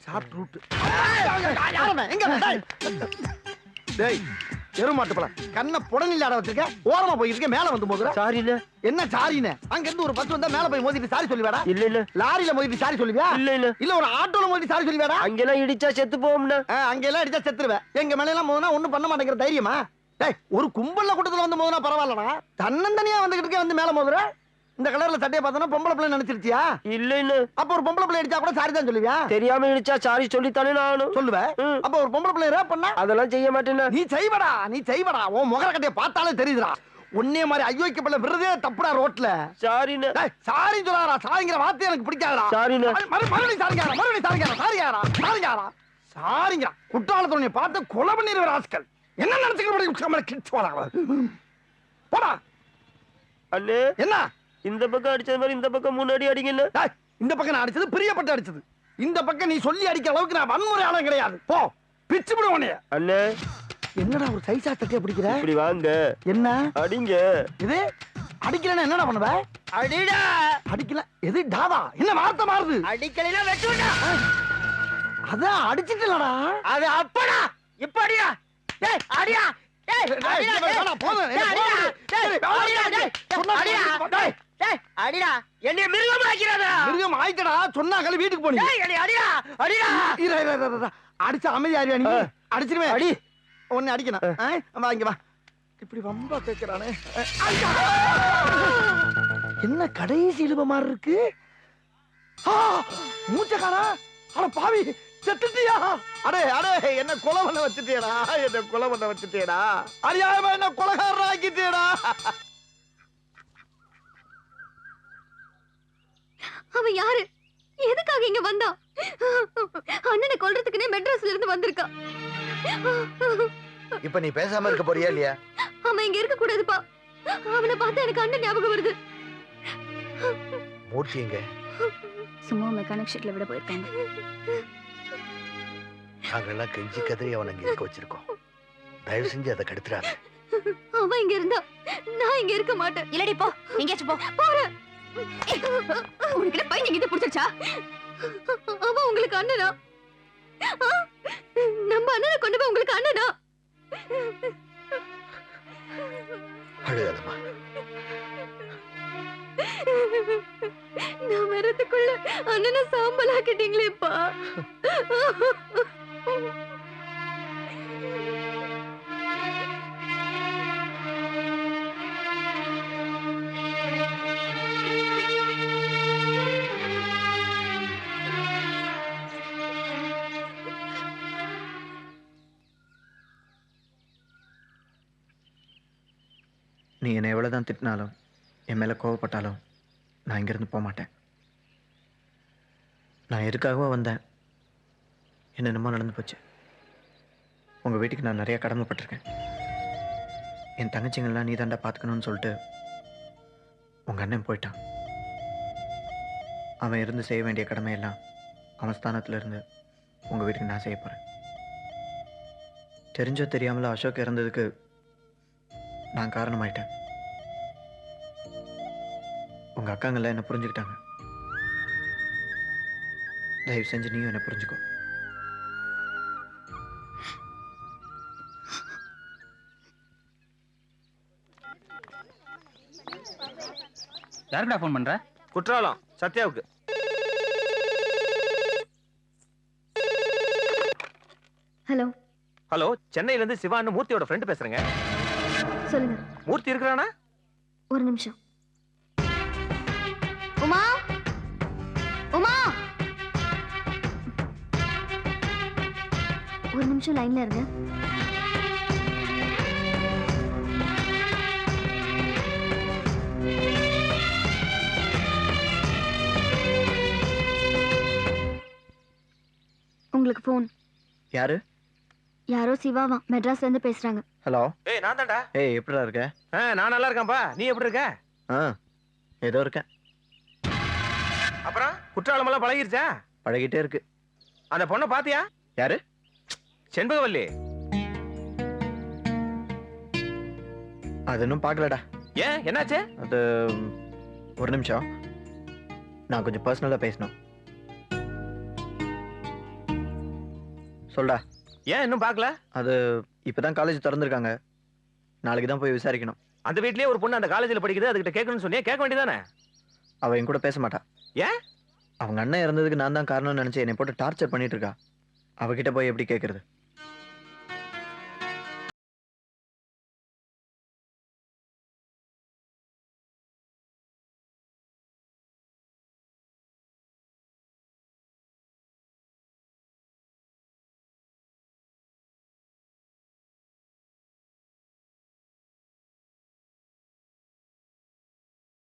Short route. டேய் எருமாட்டு பழம் கண்ண புடனில் ஆட வச்சிருக்க ஓரமா போயிருக்க மேல வந்து மோதுற. சாரிண்ணே. என்ன சாரின்னு? அங்க இருந்து ஒரு பஸ் வந்தா மேல போய் மோதிட்டு சாரி சொல்லுவேடா? இல்ல இல்ல. லாரியில மோதிட்டு சாரி சொல்லுவியா? இல்ல இல்ல. இல்ல ஒரு ஆட்டோல மோதிட்டு சாரி சொல்லுவேடா? அங்கெல்லாம் இடிச்சா செத்து போவோம்னா. அங்கெல்லாம் இடிச்சா செத்துருவேன். எங்க மேல எல்லாம் மோதினா ஒண்ணும் பண்ண மாட்டேங்கிற தைரியமா? டேய் ஒரு கும்பல்ல கூட்டத்துல வந்து மோதினா பரவாயில்லடா. தன்னந்தனியா வந்துகிட்டு வந்து மேல மோதுற. இந்த கலர்ல சட்டையை பார்த்தா பொம்பளை பிள்ளை நினைச்சிருச்சியா? இல்ல இல்ல. அப்ப ஒரு பொம்பளை பிள்ளை அடிச்சா கூட சாரி தான் சொல்லுவியா? தெரியாம இடிச்சா சாரி சொல்லித்தானே நானும் சொல்லுவேன். அப்ப ஒரு பொம்பளை பிள்ளை ரேப் பண்ணா அதெல்லாம் செய்ய மாட்டேன்னா. நீ செய்வடா உன் முகர கட்டைய பார்த்தாலே தெரியுதுடா. உன்னைய மாதிரி ஐயோக்கு பிள்ளை விருதே தப்புடா ரோட்ல. சாரிண்ணே. சாரி சொல்லாரா? சாரிங்கிற வார்த்தை எனக்கு பிடிக்காதடா. சாரிண்ணே. மறுபடியும் சாரிங்கடா. குற்றாலத்தை பார்த்து கொலை பண்ணிடுற ராஸ்கல். என்ன நினைச்சுக்கிட்டு போடா. அண்ணே என்ன இந்த பக்கம் அடிச்சது மாதிரி இந்த பக்கம் முன்னாடி அடிங்கண்ணே. இந்த பக்கம் நான் அடிச்சது பிரியப்பட்டு அடிச்சது. இந்த பக்கம் நீ சொல்லி அடிக்கிற அளவுக்கு நான் வன்முறை ஆளம் கிடையாது. போ பிச்சு விடு உன்னைய. அண்ணே என்னடா ஒரு சைஸா தட்டிய பிடிக்கிற? இப்படி வாங்க. என்ன அடிங்க. இது அடிக்கலன்னா என்னடா பண்ணுவ? அடிடா. அடிக்கல எது டாவா? என்ன வார்த்தை மாறுது? அடிக்கலைனா வெட்டுடா. அதான் அடிச்சிட்டலடா. அது அப்படா. இப்ப அடியா. டேய் அடியா. டேய் அடிடா. போதும். அடிடா. என்னைய மிருகம் ஆக்கிறாதா? மிருகம் ஆயிட்டடா. சொன்னாங்களே வீட்டுக்கு போனீங்க. டேய் அடிடா. அடிடா. அடிச்ச அமைதியாரியா நீ? அடிச்சிருவேன். அடி. ஒன்னு அடிக்கணும். வா இங்க வா. இப்படி வம்பா கேக்குறானே. என்ன கடைசி இழுப மாதிரி இருக்கு? மூச்சக்காரா? அட பாவி செத்துட்டியா? அடே என்ன கொலை பண்ண வச்சுட்டேடா. அறியாம என்ன கொலைகாரன் ஆக்கிட்டேடா. அவன் யாரு? எதுக்காக இங்க வந்தா? அண்ணனை கொல்றதுக்குனே மெட்ராஸ்ல இருந்து வந்திருக்கா. இப்ப நீ பேசாம இருக்க போறியா இல்லையா? அவன் இங்க இருக்க கூடாதுப்பா. அவனை பார்த்தா எனக்கு அண்ணன் ஞாபகம் வருது. மூர்த்தி எங்க? சும்மா மெக்கானிக் ஷெட்ல விட போயிருக்காங்க. நாங்கெல்லாம் கெஞ்சி கதறி அவனை இங்க இருக்க வச்சிருக்கோம். தயவு செஞ்சு அதை கெடுத்துறாங்க. அவன் இங்க இருந்தா நான் இங்க இருக்க மாட்டேன். இல்லடி போ. எங்கேயாச்சும் போ. போறேன். உனக்கு பையன் எங்கிட்ட பிடிச்சிருச்சா? அவன் உங்களுக்கு அண்ணனா? நம்ம அண்ணனை கொண்டு போய் உங்களுக்கு அண்ணனா? அழுகாதம்மா. நான் வரதுக்குள்ள அண்ணனை சாம்பல் ஆக்கிட்டீங்களேப்பா. நீ என்னை எவ்வளோதான் திட்டினாலும் என் மேலே கோவப்பட்டாலும் நான் இங்கேருந்து போக மாட்டேன். நான் எதுக்காகவோ வந்தேன். என்னென்னமோ நடந்து போச்சு. உங்கள் வீட்டுக்கு நான் நிறையா கடமைப்பட்டிருக்கேன். என் தங்கச்சிங்கள்லாம் நீ தாண்டா பார்த்துக்கணும்னு சொல்லிட்டு உங்கள் அண்ணன் போயிட்டான். அவன் இருந்து செய்ய வேண்டிய கடமையெல்லாம் அவன் ஸ்தானத்தில் இருந்து உங்கள் வீட்டுக்கு நான் செய்ய போகிறேன். தெரிஞ்சோ தெரியாமலோ அசோக் இறந்ததுக்கு நான் காரணமாயிட்டேன். உங்க அக்காங்கெல்லாம் என்ன புரிஞ்சுக்கிட்டாங்க. தயவு செஞ்சு நீயும் என்ன புரிஞ்சுக்கோ. யாருக்குடா ஃபோன் பண்ற? குற்றாலம் சத்யாவுக்கு. ஹலோ. ஹலோ, சென்னையில இருந்து சிவான்னு மூர்த்தியோட ஃப்ரெண்ட் பேசுறேங்க. சொல்லுங்க. மூர்த்தி இருக்கிறானா? ஒரு நிமிஷம். உமா, உமா, ஒரு நிமிஷம் லைன்ல இருங்க. உங்களுக்கு போன். யாரு? யாரோ சிவாவா, மெட்ராஸ்ல இருந்து பேசுறாங்க. ஹலோ. ஏய் நான் தான்டா. ஏய் எப்படிடா இருக்க? நான் நல்லா இருக்கேன்ப்பா. நீ எப்படி இருக்க? ஏதோ இருக்கேன். அப்புறம் குற்றாலம் எல்லாம் பழகிருச்சா? பழகிட்டே இருக்கு. அந்த பொண்ணை பாத்தியா? யாரு? செண்பகவல்லி. அது இன்னும் பார்க்கலடா. ஏன் என்னாச்சு? அது ஒரு நிமிஷம், நான் கொஞ்சம் பர்சனலா பேசணும். சொல்டா. ஏன் இன்னும் பார்க்கல? அது இப்பதான் காலேஜ் திறந்திருக்காங்க, நாளைக்கு தான் போய் விசாரிக்கணும். அந்த வீட்லயே ஒரு பொண்ணு அந்த காலேஜ்ல படிக்குது, அதுகிட்ட கேட்கணும்னு சொன்னியே, கேட்க வேண்டியதானே? அவ என் கூட பேச மாட்டா. ஏன்? அவங்க அண்ணன் இறந்ததுக்கு நான் தான் காரணம்னு நினைச்சு என்னை போட்டு டார்ச்சர் பண்ணிட்டு இருக்கா. அவகிட்ட போய் எப்படி கேட்கறது?